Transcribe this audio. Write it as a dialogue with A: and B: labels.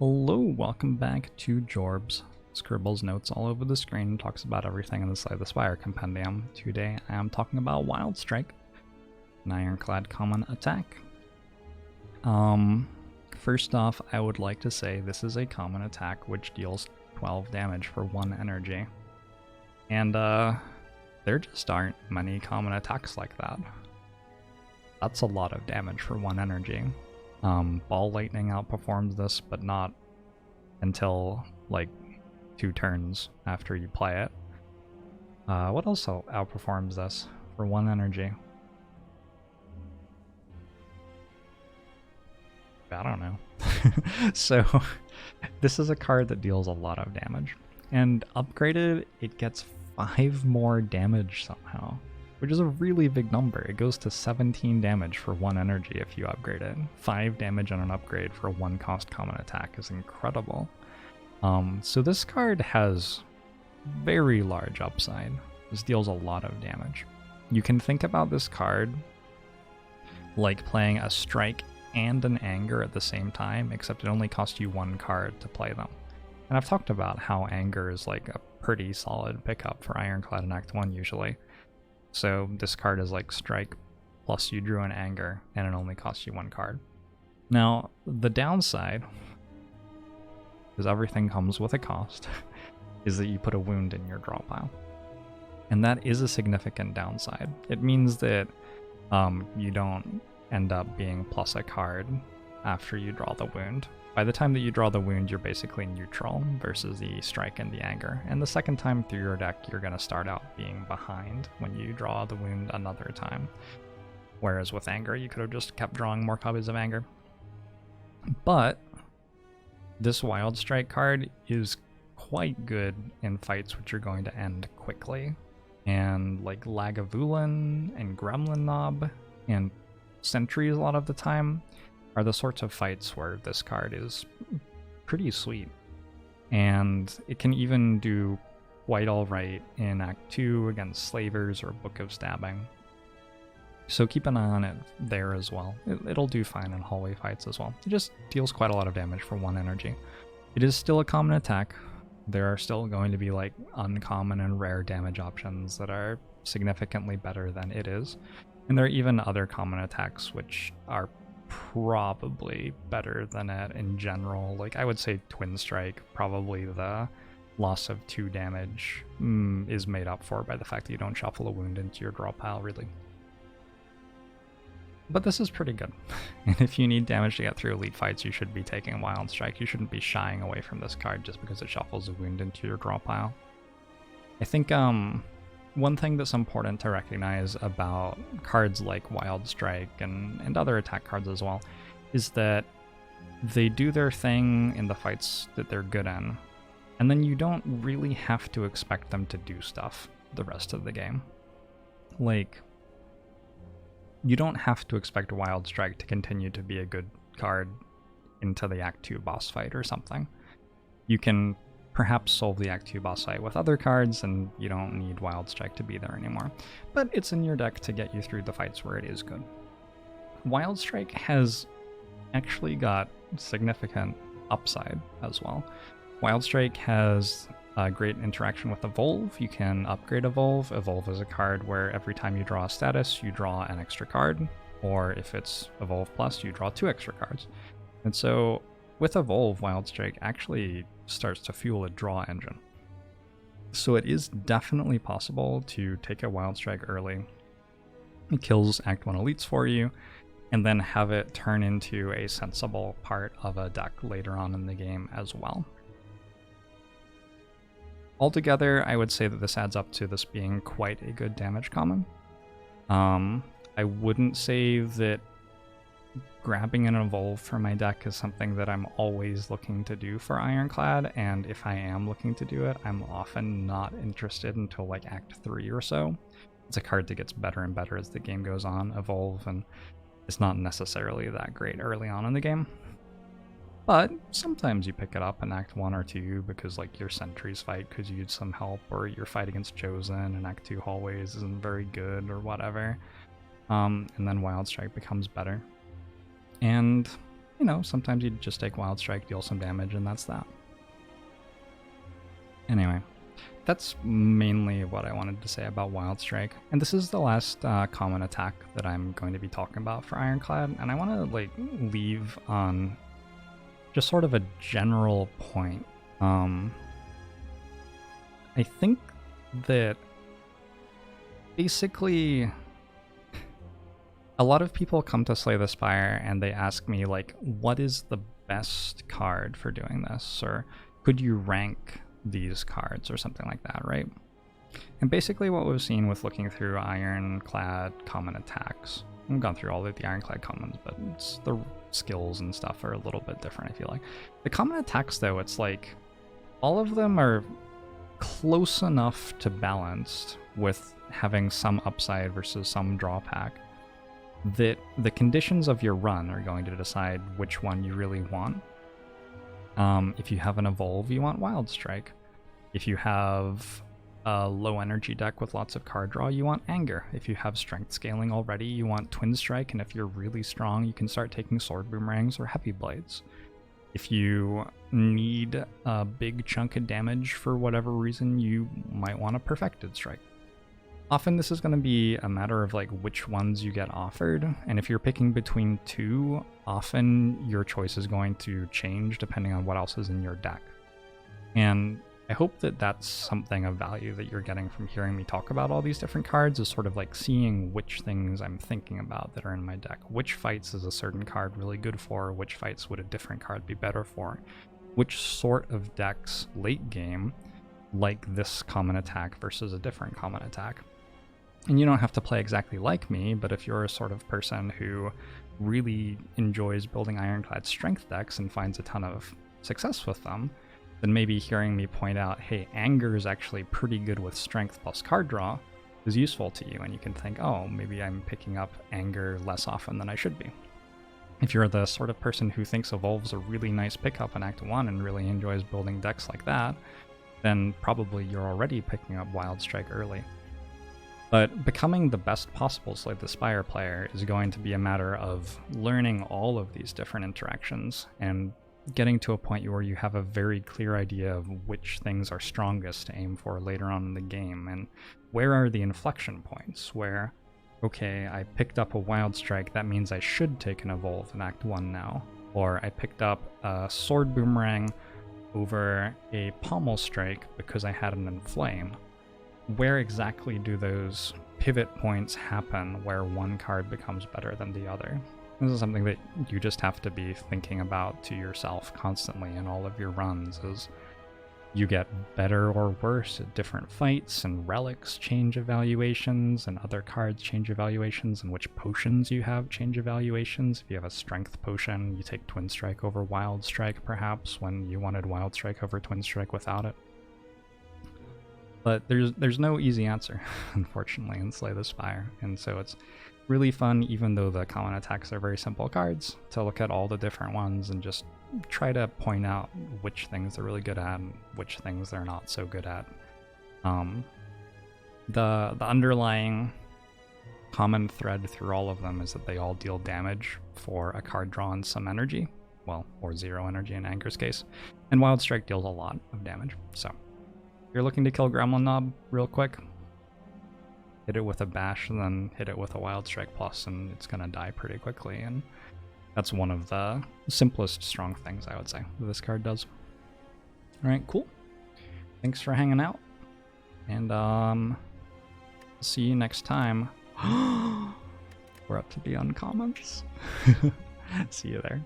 A: Hello, welcome back to Jorbs. Scribbles notes all over the screen and talks about everything in the Slay the Spire compendium. Today I am talking about Wild Strike, an Ironclad common attack. First off, I would like to say this is a common attack which deals 12 damage for 1 energy. And there just aren't many common attacks like that. That's a lot of damage for 1 energy. Ball Lightning outperforms this, but not until like 2 turns after you play it. What else outperforms this for 1 energy? I don't know. So this is a card that deals a lot of damage, and upgraded it gets 5 more damage somehow, which is a really big number. It goes to 17 damage for 1 energy if you upgrade it. 5 damage on an upgrade for a 1 cost common attack is incredible. So this card has very large upside. This deals a lot of damage. You can think about this card like playing a strike and an anger at the same time, except it only costs you 1 card to play them. And I've talked about how anger is like a pretty solid pickup for Ironclad in Act 1 usually. So this card is like strike plus you drew an anger and it only costs you 1 card. Now the downside, because everything comes with a cost, is that you put a wound in your draw pile. And that is a significant downside. It means that you don't end up being plus a card after you draw the wound. By the time that you draw the wound, you're basically neutral versus the strike and the anger. And the second time through your deck, you're going to start out being behind when you draw the wound another time. Whereas with anger, you could have just kept drawing more copies of anger. But this Wild Strike card is quite good in fights which are going to end quickly. And like Lagavulin and Gremlin Knob and Sentries a lot of the time are the sorts of fights where this card is pretty sweet. And it can even do quite alright in Act 2 against Slavers or Book of Stabbing. So keep an eye on it there as well. It'll do fine in hallway fights as well. It just deals quite a lot of damage for 1 energy. It is still a common attack. There are still going to be like uncommon and rare damage options that are significantly better than it is. And there are even other common attacks which are probably better than it in general. Like I would say Twin Strike, probably the loss of 2 damage is made up for by the fact that you don't shuffle a wound into your draw pile really. But this is pretty good. And if you need damage to get through elite fights, you should be taking Wild Strike. You shouldn't be shying away from this card just because it shuffles a wound into your draw pile. I think one thing that's important to recognize about cards like Wild Strike and other attack cards as well is that they do their thing in the fights that they're good in, and then you don't really have to expect them to do stuff the rest of the game. Like, you don't have to expect Wild Strike to continue to be a good card into the Act 2 boss fight or something. You can perhaps solve the Act 2 boss fight with other cards, and you don't need Wild Strike to be there anymore. But it's in your deck to get you through the fights where it is good. Wild Strike has actually got significant upside as well. Wild Strike has a great interaction with Evolve. You can upgrade Evolve. Evolve is a card where every time you draw a status, you draw an extra card, or if it's Evolve Plus, you draw 2 extra cards. And so with Evolve, Wild Strike actually starts to fuel a draw engine. So it is definitely possible to take a Wild Strike early. It kills Act 1 elites for you, and then have it turn into a sensible part of a deck later on in the game as well. Altogether, I would say that this adds up to this being quite a good damage common. I wouldn't say that grabbing an Evolve for my deck is something that I'm always looking to do for Ironclad, and if I am looking to do it, I'm often not interested until like Act 3 or so. It's a card that gets better and better as the game goes on, Evolve, and it's not necessarily that great early on in the game. But sometimes you pick it up in Act 1 or 2 because like your Sentries fight could use some help, or your fight against Chosen in Act 2 hallways isn't very good or whatever. And then Wild Strike becomes better. And you know, sometimes you just take Wild Strike, deal some damage, and that's that. Anyway, that's mainly what I wanted to say about Wild Strike. And this is the last common attack that I'm going to be talking about for Ironclad, and I want to like leave on just sort of a general point. I think that basically a lot of people come to Slay the Spire and they ask me like, what is the best card for doing this? Or could you rank these cards or something like that, right? And basically what we've seen with looking through Ironclad common attacks, I've gone through all of the Ironclad commons, but the skills and stuff are a little bit different, I feel like. The common attacks though, it's like all of them are close enough to balanced with having some upside versus some drawback that the conditions of your run are going to decide which one you really want. If you have an evolve, you want Wild Strike. If you have a low energy deck with lots of card draw, you want Anger. If you have strength scaling already, you want Twin Strike, and if you're really strong, you can start taking Sword Boomerangs or Heavy Blades. If you need a big chunk of damage for whatever reason, you might want a Perfected Strike. Often this is going to be a matter of like which ones you get offered, and if you're picking between two, often your choice is going to change depending on what else is in your deck. And I hope that that's something of value that you're getting from hearing me talk about all these different cards, is sort of like seeing which things I'm thinking about that are in my deck. Which fights is a certain card really good for? Which fights would a different card be better for? Which sort of decks late game like this common attack versus a different common attack? And you don't have to play exactly like me, but if you're a sort of person who really enjoys building Ironclad strength decks and finds a ton of success with them, then maybe hearing me point out, hey, Anger is actually pretty good with strength plus card draw is useful to you, and you can think, oh, maybe I'm picking up Anger less often than I should be. If you're the sort of person who thinks Evolve's a really nice pickup in Act 1 and really enjoys building decks like that, then probably you're already picking up Wild Strike early. But becoming the best possible Slay the Spire player is going to be a matter of learning all of these different interactions and getting to a point where you have a very clear idea of which things are strongest to aim for later on in the game, and where are the inflection points where, okay, I picked up a Wild Strike, that means I should take an Evolve in Act 1 now, or I picked up a Sword Boomerang over a Pommel Strike because I had an Inflame. Where exactly do those pivot points happen where one card becomes better than the other? This is something that you just have to be thinking about to yourself constantly in all of your runs, as you get better or worse at different fights, and relics change evaluations, and other cards change evaluations, and which potions you have change evaluations. If you have a strength potion, you take Twin Strike over Wild Strike perhaps, when you wanted Wild Strike over Twin Strike without it. But there's no easy answer, unfortunately, in Slay the Spire, and so it's really fun, even though the common attacks are very simple cards, to look at all the different ones and just try to point out which things they're really good at and which things they're not so good at. The underlying common thread through all of them is that they all deal damage for a card draw and some energy, well, or 0 energy in Anger's case, and Wild Strike deals a lot of damage, so you're looking to kill Gremlin Knob real quick, hit it with a bash and then hit it with a Wild Strike plus, and it's gonna die pretty quickly, and that's one of the simplest strong things I would say that this card does. Alright, cool. Thanks for hanging out, and see you next time. We're up to the uncommons. See you there.